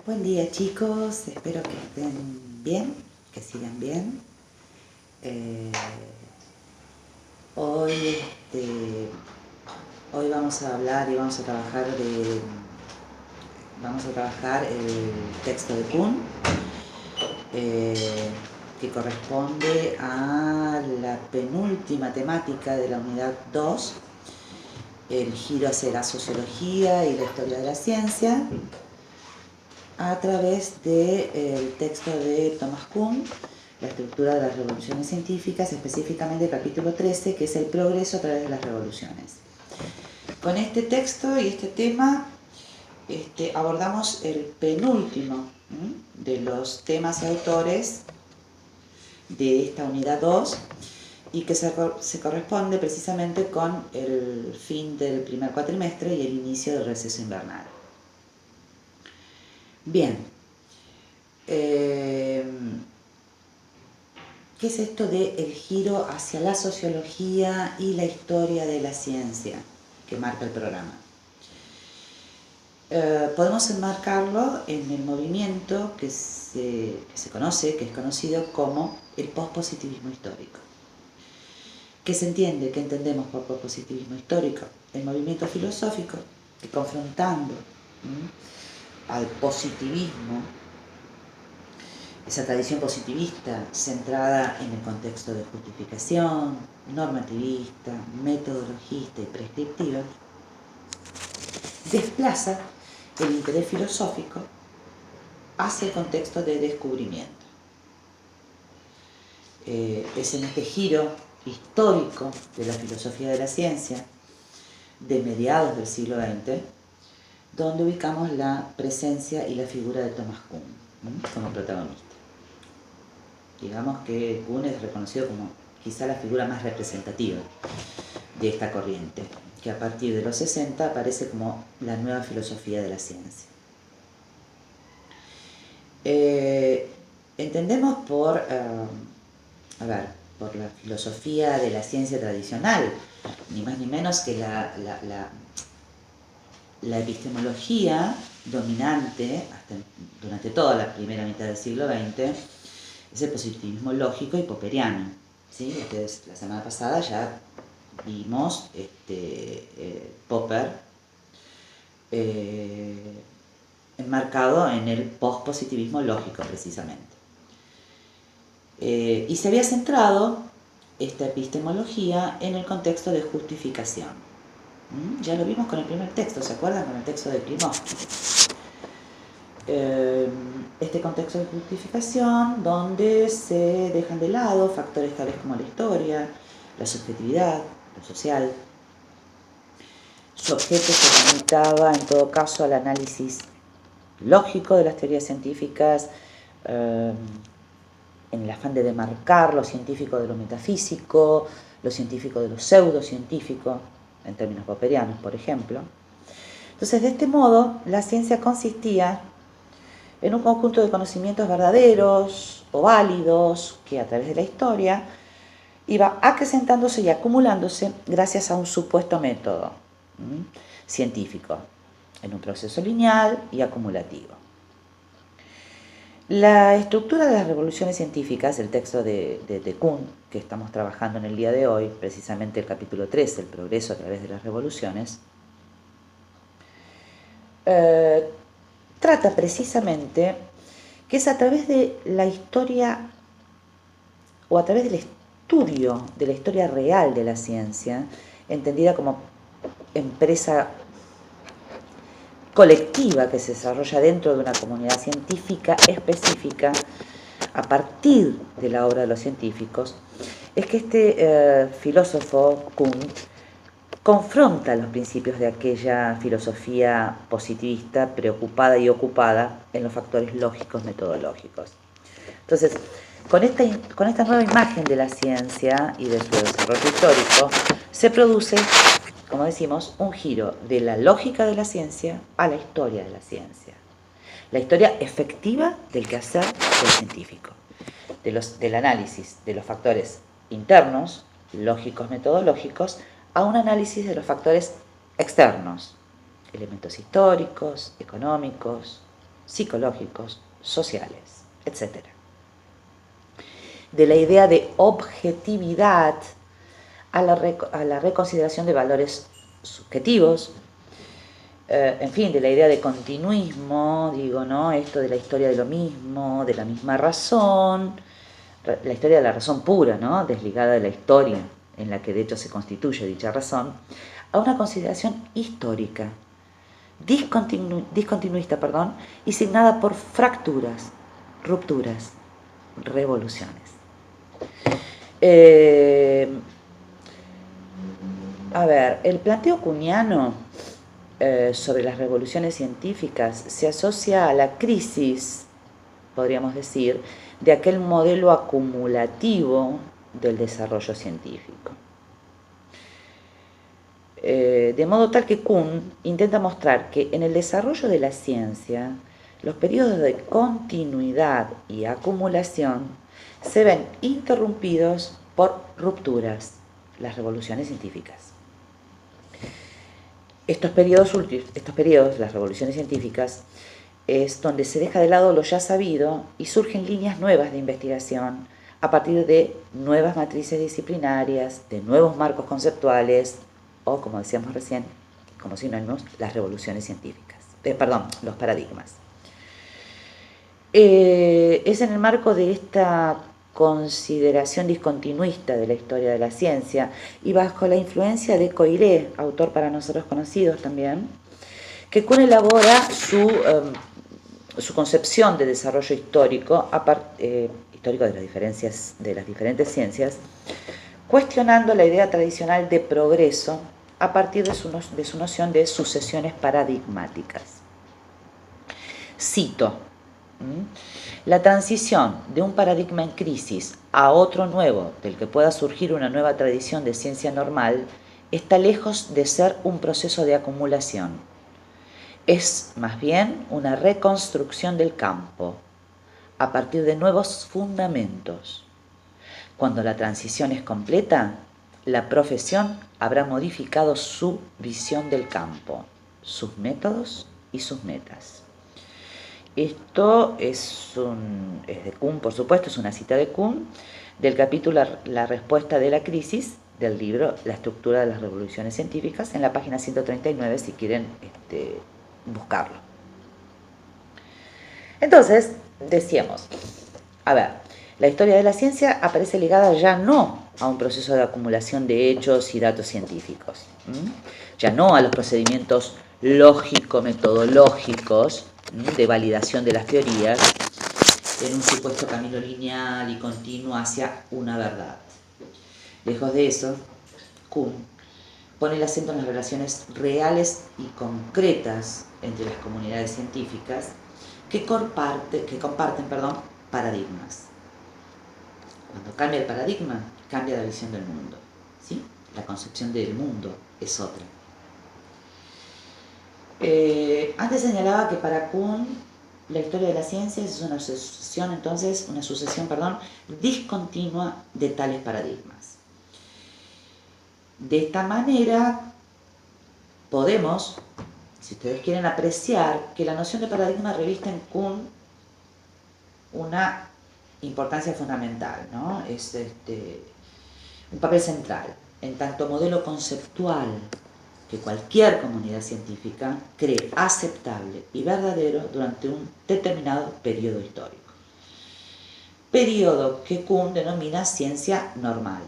Buen día chicos, espero que estén bien, que sigan bien. Hoy, hoy vamos a hablar y vamos a trabajar el texto de Kuhn, que corresponde a la penúltima temática de la unidad 2, el giro hacia la sociología y la historia de la ciencia, a través del texto de Thomas Kuhn, La estructura de las revoluciones científicas, específicamente el capítulo 13, que es el progreso a través de las revoluciones. Con este texto y este tema abordamos el penúltimo de los temas y autores de esta unidad 2 y que se corresponde precisamente con el fin del primer cuatrimestre y el inicio del receso invernal. Bien, ¿qué es esto del giro hacia la sociología y la historia de la ciencia que marca el programa? Podemos enmarcarlo en el movimiento que se conoce, que es conocido como el pospositivismo histórico. ¿Qué se entiende, qué entendemos por pospositivismo histórico? El movimiento filosófico que, confrontando al positivismo, esa tradición positivista centrada en el contexto de justificación, normativista, metodologista y prescriptiva, desplaza el interés filosófico hacia el contexto de descubrimiento. Es en este giro histórico de la filosofía de la ciencia de mediados del siglo XX donde ubicamos la presencia y la figura de Thomas Kuhn como protagonista. Digamos que Kuhn es reconocido como quizá la figura más representativa de esta corriente, que a partir de los 60 aparece como la nueva filosofía de la ciencia. Entendemos por la filosofía de la ciencia tradicional, ni más ni menos que la epistemología dominante durante toda la primera mitad del siglo XX es el positivismo lógico y popperiano. ¿Sí? Entonces, la semana pasada ya vimos Popper enmarcado en el pospositivismo lógico precisamente. Y se había centrado esta epistemología en el contexto de justificación. Ya lo vimos con el primer texto, ¿se acuerdan? Con el texto de Klimov. Este contexto de justificación donde se dejan de lado factores tales como la historia, la subjetividad, lo social. Su objeto se limitaba en todo caso al análisis lógico de las teorías científicas, en el afán de demarcar lo científico de lo metafísico, lo científico de lo pseudocientífico, en términos popperianos, por ejemplo. Entonces, de este modo, la ciencia consistía en un conjunto de conocimientos verdaderos o válidos que a través de la historia iba acrecentándose y acumulándose gracias a un supuesto método científico, en un proceso lineal y acumulativo. La estructura de las revoluciones científicas, el texto de Kuhn, que estamos trabajando en el día de hoy, precisamente el capítulo 13, el progreso a través de las revoluciones, trata precisamente que es a través de la historia o a través del estudio de la historia real de la ciencia, entendida como empresa colectiva que se desarrolla dentro de una comunidad científica específica a partir de la obra de los científicos, es que este filósofo Kuhn confronta los principios de aquella filosofía positivista preocupada y ocupada en los factores lógicos metodológicos. Entonces, con esta nueva imagen de la ciencia y de su desarrollo histórico, se produce, como decimos, un giro de la lógica de la ciencia a la historia de la ciencia. La historia efectiva del quehacer del científico, del análisis de los factores internos, lógicos, metodológicos, a un análisis de los factores externos, elementos históricos, económicos, psicológicos, sociales, etc. De la idea de objetividad a la reconsideración de valores subjetivos, en fin, de la idea de continuismo, digo, ¿no? Esto de la historia de lo mismo, de la misma razón, la historia de la razón pura, ¿no? Desligada de la historia en la que de hecho se constituye dicha razón, a una consideración histórica, discontinuista, y signada por fracturas, rupturas, revoluciones. A ver, el planteo kuhniano sobre las revoluciones científicas se asocia a la crisis, podríamos decir, de aquel modelo acumulativo del desarrollo científico. De modo tal que Kuhn intenta mostrar que en el desarrollo de la ciencia, los periodos de continuidad y acumulación se ven interrumpidos por rupturas, las revoluciones científicas. Estos periodos, las revoluciones científicas, es donde se deja de lado lo ya sabido y surgen líneas nuevas de investigación a partir de nuevas matrices disciplinarias, de nuevos marcos conceptuales o, como decíamos recién, como sinónimos, las revoluciones científicas. Los paradigmas. Es en el marco de esta consideración discontinuista de la historia de la ciencia y bajo la influencia de Coiré, autor para nosotros conocidos también, que Kuhn elabora su concepción de desarrollo histórico, histórico de las diferentes ciencias, cuestionando la idea tradicional de progreso a partir de su noción de sucesiones paradigmáticas. Cito: la transición de un paradigma en crisis a otro nuevo, del que pueda surgir una nueva tradición de ciencia normal, está lejos de ser un proceso de acumulación. Es más bien una reconstrucción del campo, a partir de nuevos fundamentos. Cuando la transición es completa, la profesión habrá modificado su visión del campo, sus métodos y sus metas. Esto es de Kuhn, por supuesto, es una cita de Kuhn, del capítulo La respuesta de la crisis, del libro La estructura de las revoluciones científicas, en la página 139, si quieren buscarlo. Entonces, decíamos, a ver, la historia de la ciencia aparece ligada ya no a un proceso de acumulación de hechos y datos científicos, ya no a los procedimientos lógico-metodológicos de validación de las teorías en un supuesto camino lineal y continuo hacia una verdad. Lejos de eso, Kuhn pone el acento en las relaciones reales y concretas entre las comunidades científicas que comparten paradigmas. Cuando cambia el paradigma, cambia la visión del mundo, ¿sí? La concepción del mundo es otra. Antes señalaba que para Kuhn la historia de la ciencia es una sucesión discontinua de tales paradigmas. De esta manera podemos, si ustedes quieren, apreciar que la noción de paradigma reviste en Kuhn una importancia fundamental, ¿no? Es un papel central, en tanto modelo conceptual que cualquier comunidad científica cree aceptable y verdadero durante un determinado periodo histórico. Periodo que Kuhn denomina ciencia normal.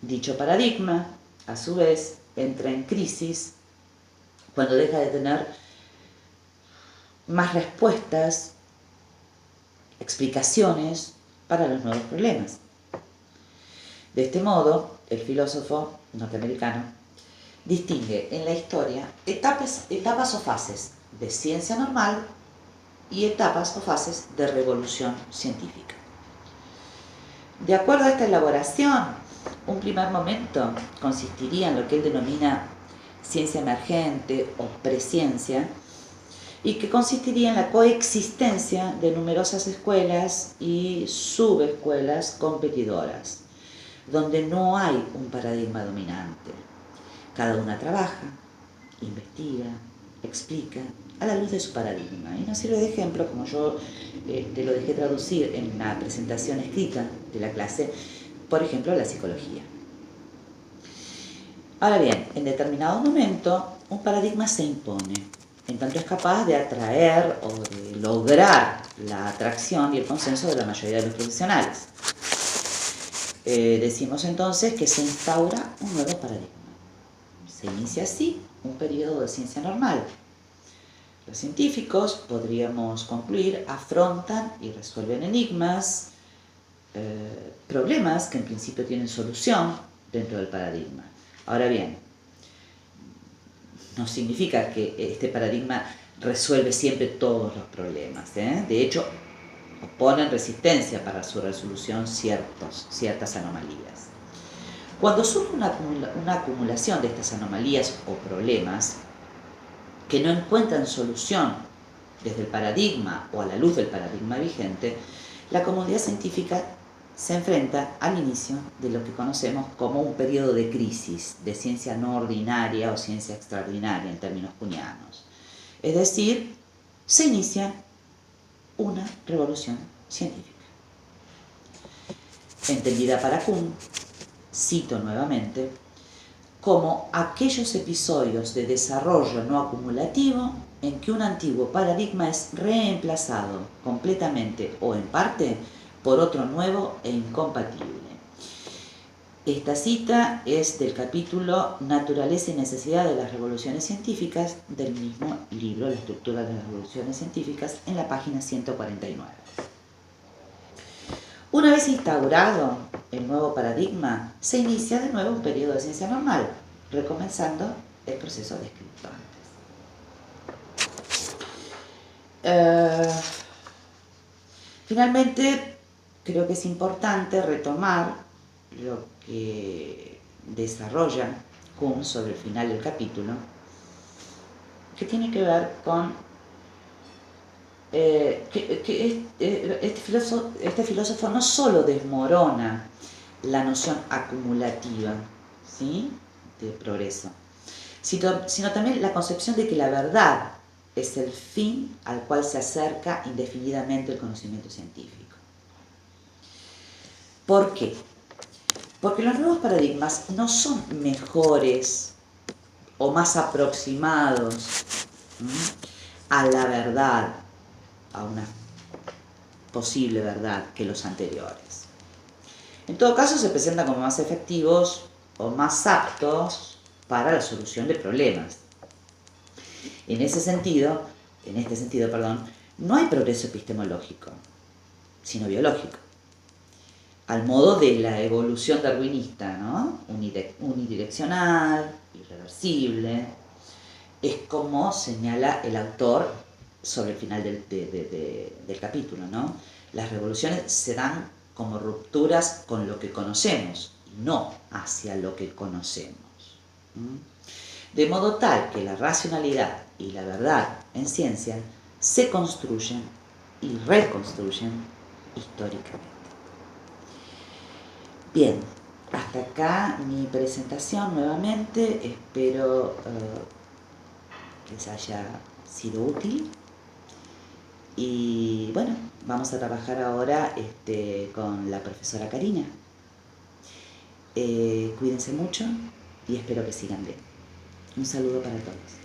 Dicho paradigma, a su vez, entra en crisis cuando deja de tener más respuestas, explicaciones para los nuevos problemas. De este modo, el filósofo norteamericano distingue en la historia etapas o fases de ciencia normal y etapas o fases de revolución científica. De acuerdo a esta elaboración, un primer momento consistiría en lo que él denomina ciencia emergente o presciencia, y que consistiría en la coexistencia de numerosas escuelas y subescuelas competidoras, donde no hay un paradigma dominante. Cada una trabaja, investiga, explica a la luz de su paradigma. Y nos sirve de ejemplo, como yo te lo dejé traducir en la presentación escrita de la clase, por ejemplo, la psicología. Ahora bien, en determinado momento, un paradigma se impone, en tanto es capaz de atraer o de lograr la atracción y el consenso de la mayoría de los profesionales. Decimos entonces que se instaura un nuevo paradigma. Se inicia así un periodo de ciencia normal. Los científicos, podríamos concluir, afrontan y resuelven enigmas, problemas que en principio tienen solución dentro del paradigma. Ahora bien, no significa que este paradigma resuelve siempre todos los problemas, ¿eh? De hecho, oponen resistencia para su resolución ciertas anomalías. Cuando surge una acumulación de estas anomalías o problemas que no encuentran solución desde el paradigma o a la luz del paradigma vigente, la comunidad científica se enfrenta al inicio de lo que conocemos como un periodo de crisis, de ciencia no ordinaria o ciencia extraordinaria en términos kuhnianos. Es decir, se inicia una revolución científica. Entendida para Kuhn, cito nuevamente, como aquellos episodios de desarrollo no acumulativo en que un antiguo paradigma es reemplazado completamente o en parte por otro nuevo e incompatible. Esta cita es del capítulo Naturaleza y necesidad de las revoluciones científicas del mismo libro, La estructura de las revoluciones científicas, en la página 149. Una vez instaurado el nuevo paradigma, se inicia de nuevo un periodo de ciencia normal, recomenzando el proceso descrito antes. Finalmente, creo que es importante retomar lo que desarrolla Kuhn sobre el final del capítulo, que tiene que ver con este filósofo no solo desmorona la noción acumulativa, ¿sí?, de progreso, sino también la concepción de que la verdad es el fin al cual se acerca indefinidamente el conocimiento científico. ¿Por qué? Porque los nuevos paradigmas no son mejores o más aproximados a la verdad, a una posible verdad, que los anteriores. En todo caso, se presentan como más efectivos o más aptos para la solución de problemas. En este sentido, no hay progreso epistemológico, sino biológico, al modo de la evolución darwinista, ¿no? Unidireccional, irreversible. Es como señala el autor sobre el final del capítulo, ¿no? Las revoluciones se dan como rupturas con lo que conocemos, y no hacia lo que conocemos. De modo tal que la racionalidad y la verdad en ciencia se construyen y reconstruyen históricamente. Bien, hasta acá mi presentación nuevamente. Espero que les haya sido útil. Y bueno, vamos a trabajar ahora con la profesora Karina. Cuídense mucho y espero que sigan bien. Un saludo para todos.